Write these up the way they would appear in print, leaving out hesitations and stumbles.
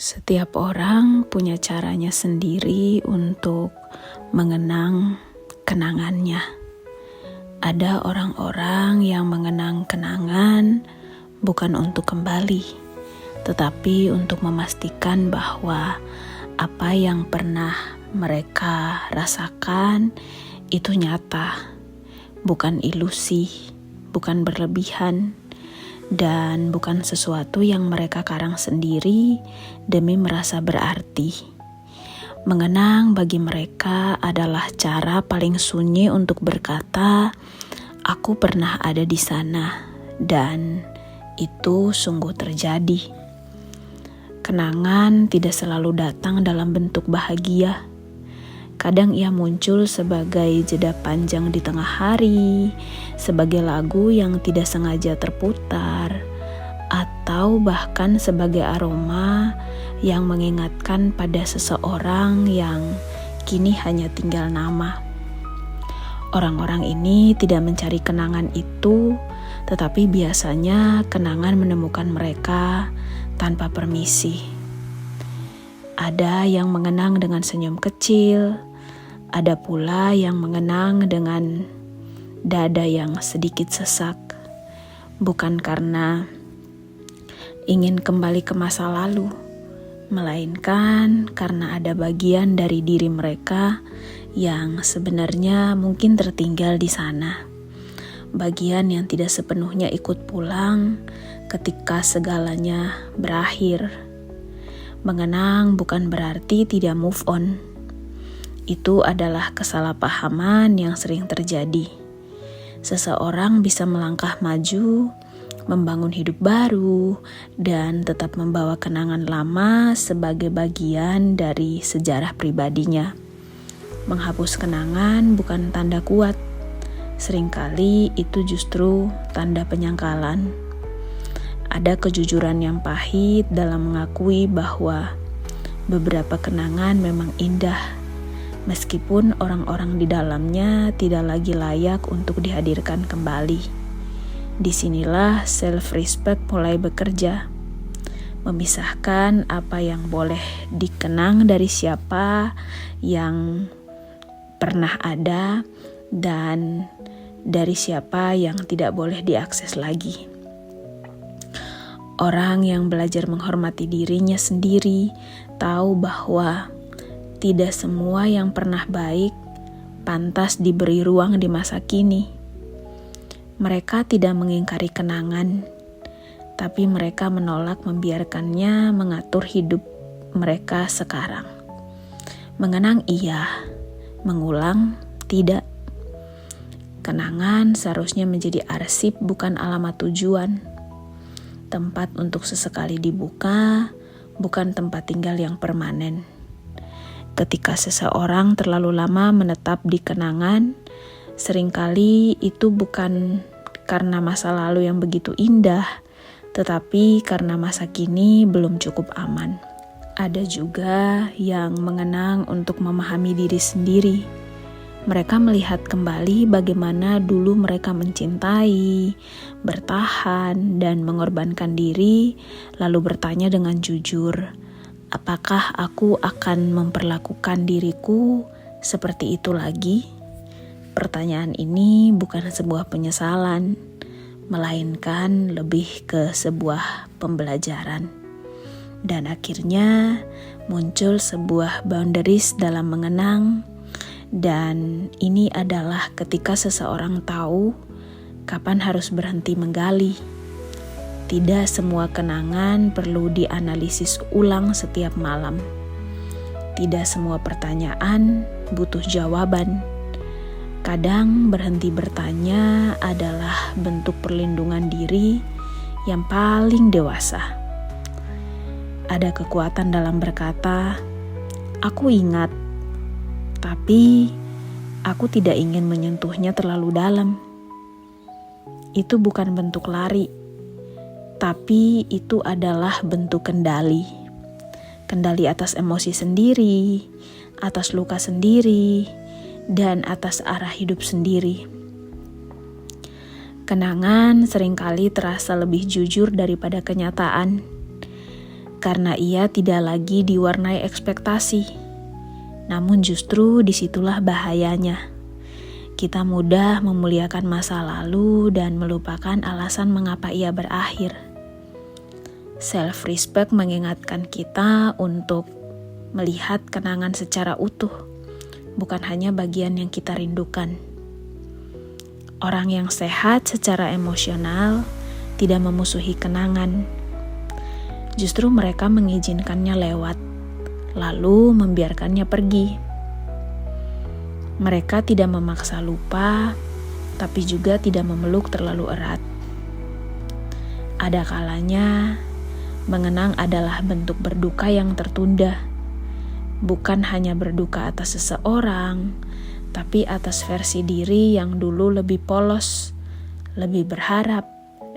Setiap orang punya caranya sendiri untuk mengenang kenangannya. Ada orang-orang yang mengenang kenangan bukan untuk kembali, tetapi untuk memastikan bahwa apa yang pernah mereka rasakan itu nyata, bukan ilusi, bukan berlebihan, dan bukan sesuatu yang mereka karang sendiri demi merasa berarti. Mengenang bagi mereka adalah cara paling sunyi untuk berkata, "Aku pernah ada di sana," dan itu sungguh terjadi. Kenangan tidak selalu datang dalam bentuk bahagia. Kadang ia muncul sebagai jeda panjang di tengah hari, sebagai lagu yang tidak sengaja terputar, atau bahkan sebagai aroma yang mengingatkan pada seseorang yang kini hanya tinggal nama. Orang-orang ini tidak mencari kenangan itu, tetapi biasanya kenangan menemukan mereka tanpa permisi. Ada yang mengenang dengan senyum kecil, ada pula yang mengenang dengan dada yang sedikit sesak, bukan karena ingin kembali ke masa lalu, melainkan karena ada bagian dari diri mereka yang sebenarnya mungkin tertinggal di sana. Bagian yang tidak sepenuhnya ikut pulang ketika segalanya berakhir. Mengenang bukan berarti tidak move on. Itu adalah kesalahpahaman yang sering terjadi. Seseorang bisa melangkah maju, membangun hidup baru, dan tetap membawa kenangan lama sebagai bagian dari sejarah pribadinya. Menghapus kenangan bukan tanda kuat. Seringkali itu justru tanda penyangkalan. Ada kejujuran yang pahit dalam mengakui bahwa beberapa kenangan memang indah, meskipun orang-orang di dalamnya tidak lagi layak untuk dihadirkan kembali. Disinilah self-respect mulai bekerja, memisahkan apa yang boleh dikenang dari siapa yang pernah ada dan dari siapa yang tidak boleh diakses lagi. Orang yang belajar menghormati dirinya sendiri tahu bahwa tidak semua yang pernah baik pantas diberi ruang di masa kini. Mereka tidak mengingkari kenangan, tapi mereka menolak membiarkannya mengatur hidup mereka sekarang. Mengenang iya, mengulang tidak. Kenangan seharusnya menjadi arsip bukan alamat tujuan. Tempat untuk sesekali dibuka, bukan tempat tinggal yang permanen. Ketika seseorang terlalu lama menetap di kenangan, seringkali itu bukan karena masa lalu yang begitu indah, tetapi karena masa kini belum cukup aman. Ada juga yang mengenang untuk memahami diri sendiri. Mereka melihat kembali bagaimana dulu mereka mencintai, bertahan, dan mengorbankan diri, lalu bertanya dengan jujur, apakah aku akan memperlakukan diriku seperti itu lagi? Pertanyaan ini bukan sebuah penyesalan, melainkan lebih ke sebuah pembelajaran. Dan akhirnya muncul sebuah boundaries dalam mengenang. Dan ini adalah ketika seseorang tahu kapan harus berhenti menggali. Tidak semua kenangan perlu dianalisis ulang setiap malam. Tidak semua pertanyaan butuh jawaban. Kadang berhenti bertanya adalah bentuk perlindungan diri yang paling dewasa. Ada kekuatan dalam berkata, "Aku ingat, tapi aku tidak ingin menyentuhnya terlalu dalam." Itu bukan bentuk lari, tapi itu adalah bentuk kendali. Kendali atas emosi sendiri, atas luka sendiri, dan atas arah hidup sendiri. Kenangan seringkali terasa lebih jujur daripada kenyataan. karena ia tidak lagi diwarnai ekspektasi. Namun justru disitulah bahayanya. Kita mudah memuliakan masa lalu dan melupakan alasan mengapa ia berakhir. Self-respect mengingatkan kita untuk melihat kenangan secara utuh, bukan hanya bagian yang kita rindukan. Orang yang sehat secara emosional tidak memusuhi kenangan. Justru mereka mengizinkannya lewat, lalu membiarkannya pergi. Mereka tidak memaksa lupa, tapi juga tidak memeluk terlalu erat. Ada kalanya, mengenang adalah bentuk berduka yang tertunda. Bukan hanya berduka atas seseorang, tapi atas versi diri yang dulu lebih polos, lebih berharap,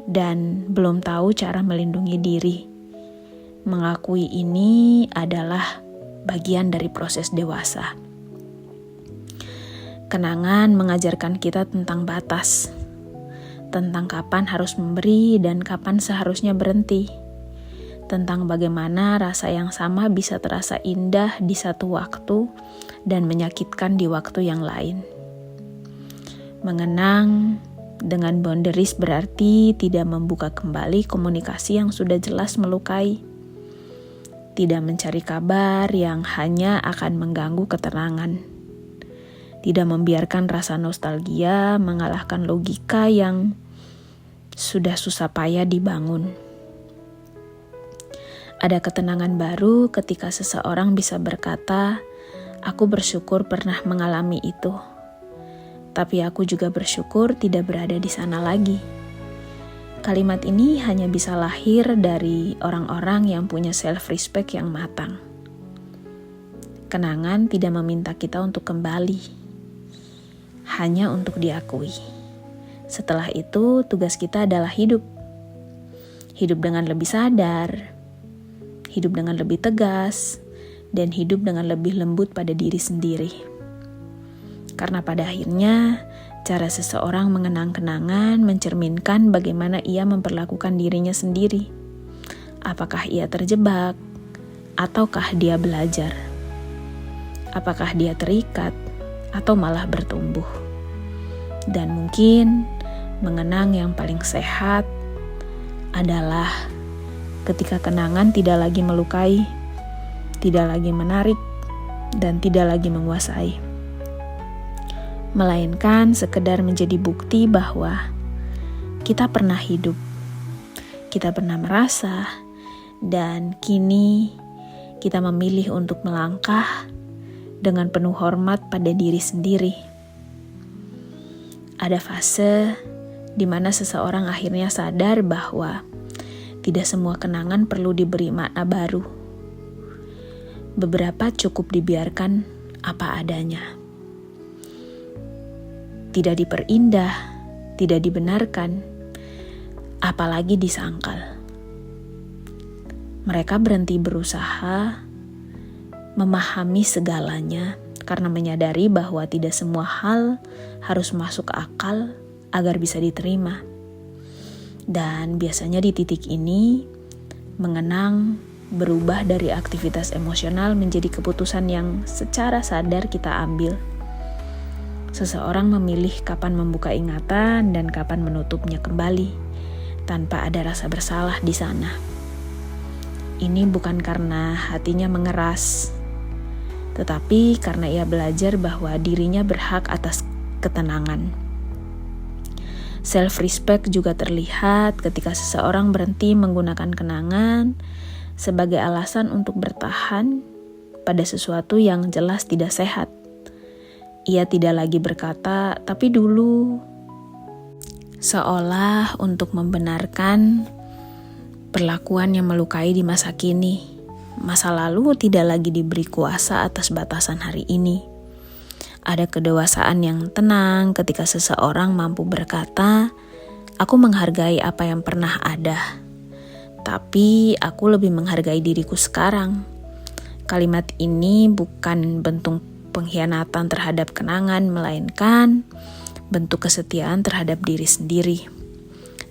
dan belum tahu cara melindungi diri. Mengakui ini adalah bagian dari proses dewasa. Kenangan mengajarkan kita tentang batas, tentang kapan harus memberi dan kapan seharusnya berhenti, tentang bagaimana rasa yang sama bisa terasa indah di satu waktu dan menyakitkan di waktu yang lain. Mengenang dengan boundaries berarti tidak membuka kembali komunikasi yang sudah jelas melukai, tidak mencari kabar yang hanya akan mengganggu ketenangan, tidak membiarkan rasa nostalgia mengalahkan logika yang sudah susah payah dibangun. Ada ketenangan baru ketika seseorang bisa berkata, "Aku bersyukur pernah mengalami itu, tapi aku juga bersyukur tidak berada di sana lagi." Kalimat ini hanya bisa lahir dari orang-orang yang punya self-respect yang matang. Kenangan tidak meminta kita untuk kembali, hanya untuk diakui. Setelah itu, tugas kita adalah hidup. Hidup dengan lebih sadar, hidup dengan lebih tegas, dan hidup dengan lebih lembut pada diri sendiri. Karena pada akhirnya, cara seseorang mengenang kenangan mencerminkan bagaimana ia memperlakukan dirinya sendiri. Apakah ia terjebak, ataukah dia belajar? Apakah dia terikat, atau malah bertumbuh? Dan mungkin mengenang yang paling sehat adalah ketika kenangan tidak lagi melukai, tidak lagi menarik, dan tidak lagi menguasai. Melainkan sekedar menjadi bukti bahwa kita pernah hidup, kita pernah merasa, dan kini kita memilih untuk melangkah dengan penuh hormat pada diri sendiri. Ada fase di mana seseorang akhirnya sadar bahwa tidak semua kenangan perlu diberi makna baru. Beberapa cukup dibiarkan apa adanya. Tidak diperindah, tidak dibenarkan, apalagi disangkal. Mereka berhenti berusaha memahami segalanya karena menyadari bahwa tidak semua hal harus masuk akal agar bisa diterima. Dan biasanya di titik ini, mengenang berubah dari aktivitas emosional menjadi keputusan yang secara sadar kita ambil. Seseorang memilih kapan membuka ingatan dan kapan menutupnya kembali, tanpa ada rasa bersalah di sana. Ini bukan karena hatinya mengeras, tetapi karena ia belajar bahwa dirinya berhak atas ketenangan. Self-respect juga terlihat ketika seseorang berhenti menggunakan kenangan sebagai alasan untuk bertahan pada sesuatu yang jelas tidak sehat. Ia tidak lagi berkata, "Tapi dulu," seolah untuk membenarkan perlakuan yang melukai di masa kini. Masa lalu tidak lagi diberi kuasa atas batasan hari ini. Ada kedewasaan yang tenang ketika seseorang mampu berkata, "Aku menghargai apa yang pernah ada, tapi aku lebih menghargai diriku sekarang." Kalimat ini bukan bentuk pengkhianatan terhadap kenangan, melainkan bentuk kesetiaan terhadap diri sendiri.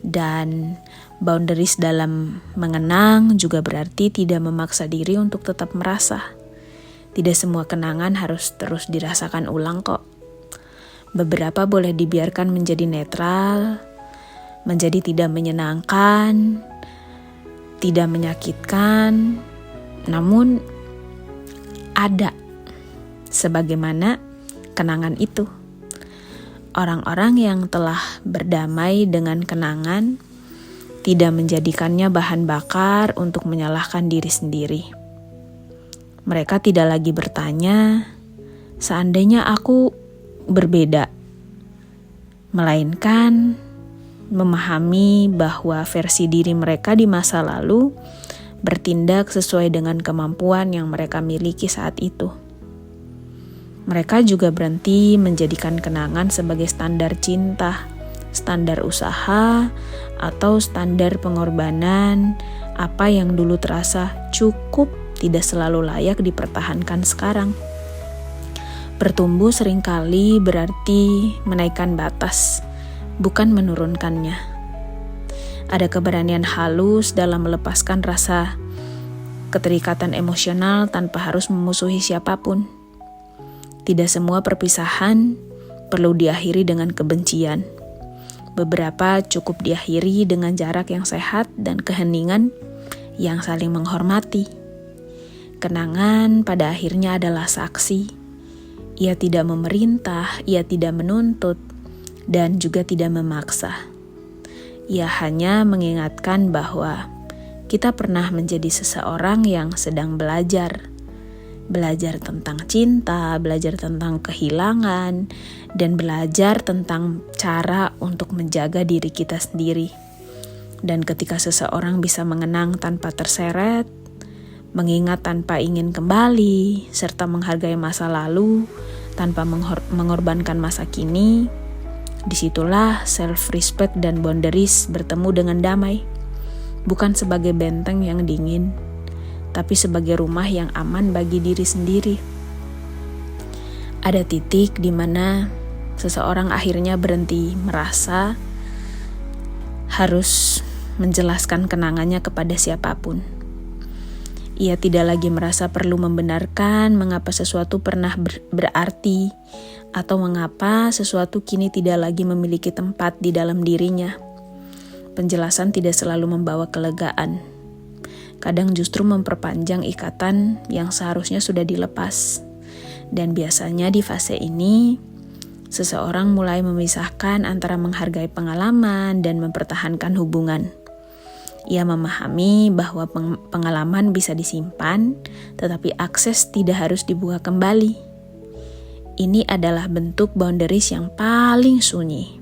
Dan boundaries dalam mengenang juga berarti tidak memaksa diri untuk tetap merasa. Tidak semua kenangan harus terus dirasakan ulang kok. Beberapa boleh dibiarkan menjadi netral, menjadi tidak menyenangkan, tidak menyakitkan, namun ada sebagaimana kenangan itu. Orang-orang yang telah berdamai dengan kenangan tidak menjadikannya bahan bakar untuk menyalahkan diri sendiri. Mereka tidak lagi bertanya, seandainya aku berbeda, melainkan memahami bahwa versi diri mereka di masa lalu bertindak sesuai dengan kemampuan yang mereka miliki saat itu. Mereka juga berhenti menjadikan kenangan sebagai standar cinta, standar usaha, atau standar pengorbanan. Apa yang dulu terasa cukup tidak selalu layak dipertahankan sekarang. Bertumbuh seringkali berarti menaikkan batas, bukan menurunkannya. Ada keberanian halus dalam melepaskan rasa keterikatan emosional tanpa harus memusuhi siapapun. Tidak semua perpisahan perlu diakhiri dengan kebencian. Beberapa cukup diakhiri dengan jarak yang sehat dan keheningan yang saling menghormati. Kenangan pada akhirnya adalah saksi. Ia tidak memerintah, ia tidak menuntut, dan juga tidak memaksa. Ia hanya mengingatkan bahwa kita pernah menjadi seseorang yang sedang belajar tentang cinta, belajar tentang kehilangan, dan belajar tentang cara untuk menjaga diri kita sendiri. Dan ketika seseorang bisa mengenang tanpa terseret, mengingat tanpa ingin kembali, serta menghargai masa lalu tanpa mengorbankan masa kini, disitulah self-respect dan boundaries bertemu dengan damai. Bukan sebagai benteng yang dingin, tapi sebagai rumah yang aman bagi diri sendiri. Ada titik di mana seseorang akhirnya berhenti merasa harus menjelaskan kenangannya kepada siapapun. Ia tidak lagi merasa perlu membenarkan mengapa sesuatu pernah berarti atau mengapa sesuatu kini tidak lagi memiliki tempat di dalam dirinya. Penjelasan tidak selalu membawa kelegaan. Kadang justru memperpanjang ikatan yang seharusnya sudah dilepas. Dan biasanya di fase ini, seseorang mulai memisahkan antara menghargai pengalaman dan mempertahankan hubungan. Ia memahami bahwa pengalaman bisa disimpan, tetapi akses tidak harus dibuka kembali. Ini adalah bentuk boundaries yang paling sunyi,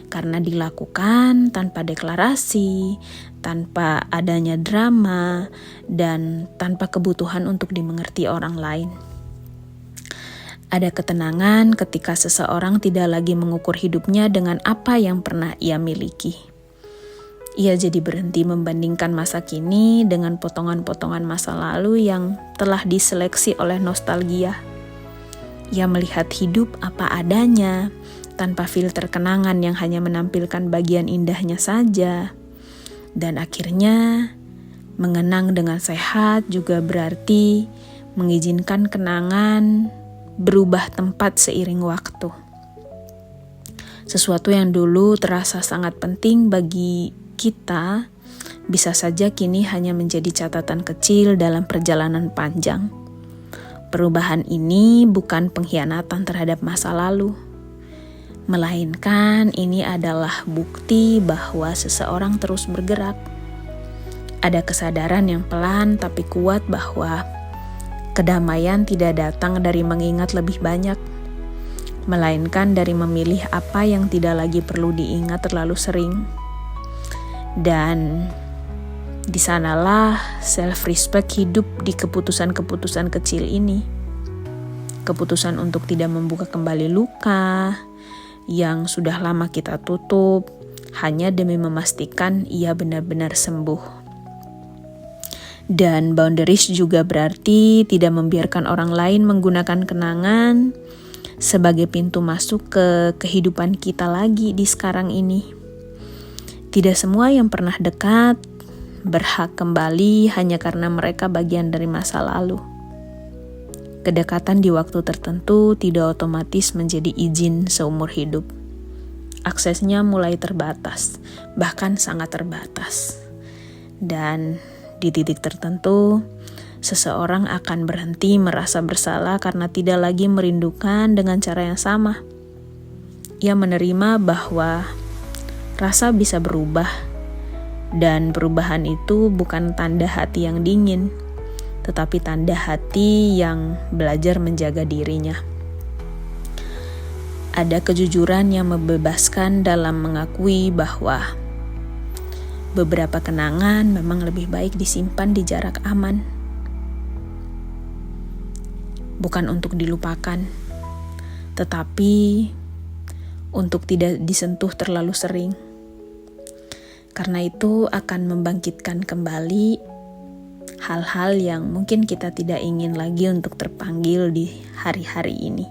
karena dilakukan tanpa deklarasi, tanpa adanya drama, dan tanpa kebutuhan untuk dimengerti orang lain. Ada ketenangan ketika seseorang tidak lagi mengukur hidupnya dengan apa yang pernah ia miliki. Ia jadi berhenti membandingkan masa kini dengan potongan-potongan masa lalu yang telah diseleksi oleh nostalgia. Ia melihat hidup apa adanya, tanpa filter kenangan yang hanya menampilkan bagian indahnya saja. Dan akhirnya, mengenang dengan sehat juga berarti mengizinkan kenangan berubah tempat seiring waktu. Sesuatu yang dulu terasa sangat penting bagi kita, bisa saja kini hanya menjadi catatan kecil dalam perjalanan panjang. Perubahan ini bukan pengkhianatan terhadap masa lalu, melainkan ini adalah bukti bahwa seseorang terus bergerak. Ada kesadaran yang pelan tapi kuat bahwa kedamaian tidak datang dari mengingat lebih banyak, melainkan dari memilih apa yang tidak lagi perlu diingat terlalu sering. Dan di sanalah self-respect hidup di keputusan-keputusan kecil ini. Keputusan untuk tidak membuka kembali luka yang sudah lama kita tutup, hanya demi memastikan ia benar-benar sembuh. Dan boundaries juga berarti tidak membiarkan orang lain menggunakan kenangan sebagai pintu masuk ke kehidupan kita lagi di sekarang ini. Tidak semua yang pernah dekat berhak kembali hanya karena mereka bagian dari masa lalu. Kedekatan di waktu tertentu tidak otomatis menjadi izin seumur hidup. Aksesnya mulai terbatas, bahkan sangat terbatas. Dan di titik tertentu, seseorang akan berhenti merasa bersalah karena tidak lagi merindukan dengan cara yang sama. Ia menerima bahwa rasa bisa berubah, dan perubahan itu bukan tanda hati yang dingin, tetapi tanda hati yang belajar menjaga dirinya. Ada kejujuran yang membebaskan dalam mengakui bahwa beberapa kenangan memang lebih baik disimpan di jarak aman. Bukan untuk dilupakan, tetapi untuk tidak disentuh terlalu sering. Karena itu akan membangkitkan kembali hal-hal yang mungkin kita tidak ingin lagi untuk terpanggil di hari-hari ini.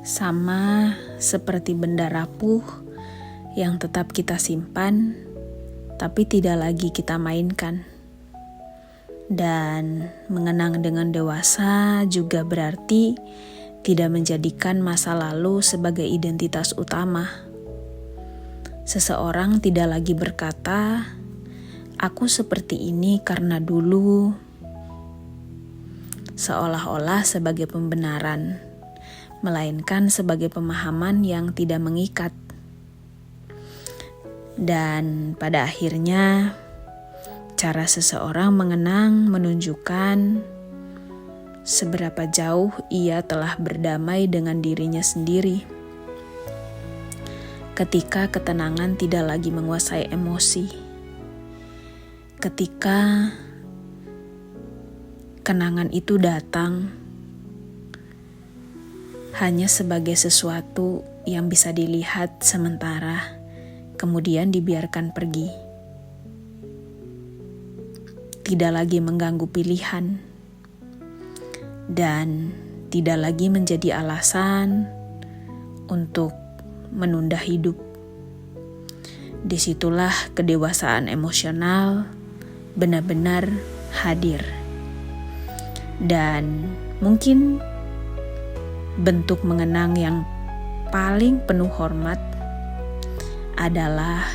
Sama seperti benda rapuh yang tetap kita simpan, tapi tidak lagi kita mainkan. Dan mengenang dengan dewasa juga berarti tidak menjadikan masa lalu sebagai identitas utama. Seseorang tidak lagi berkata, "Aku seperti ini karena dulu," seolah-olah sebagai pembenaran, melainkan sebagai pemahaman yang tidak mengikat. Dan pada akhirnya, cara seseorang mengenang menunjukkan seberapa jauh ia telah berdamai dengan dirinya sendiri. Ketika ketenangan tidak lagi menguasai emosi, ketika kenangan itu datang hanya sebagai sesuatu yang bisa dilihat sementara, kemudian dibiarkan pergi. Tidak lagi mengganggu pilihan, dan tidak lagi menjadi alasan untuk menunda hidup. Disitulah kedewasaan emosional benar-benar hadir. Dan mungkin bentuk mengenang yang paling penuh hormat adalah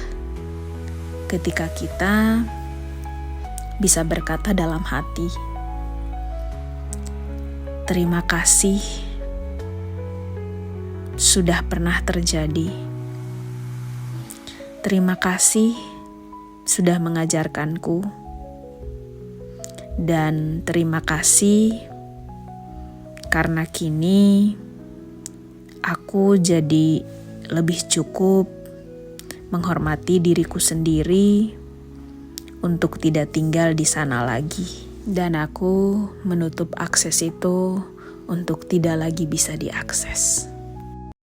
ketika kita bisa berkata dalam hati, "Terima kasih sudah pernah terjadi. Terima kasih sudah mengajarkanku. Dan terima kasih karena kini aku jadi lebih cukup menghormati diriku sendiri untuk tidak tinggal di sana lagi." Dan aku menutup akses itu untuk tidak lagi bisa diakses.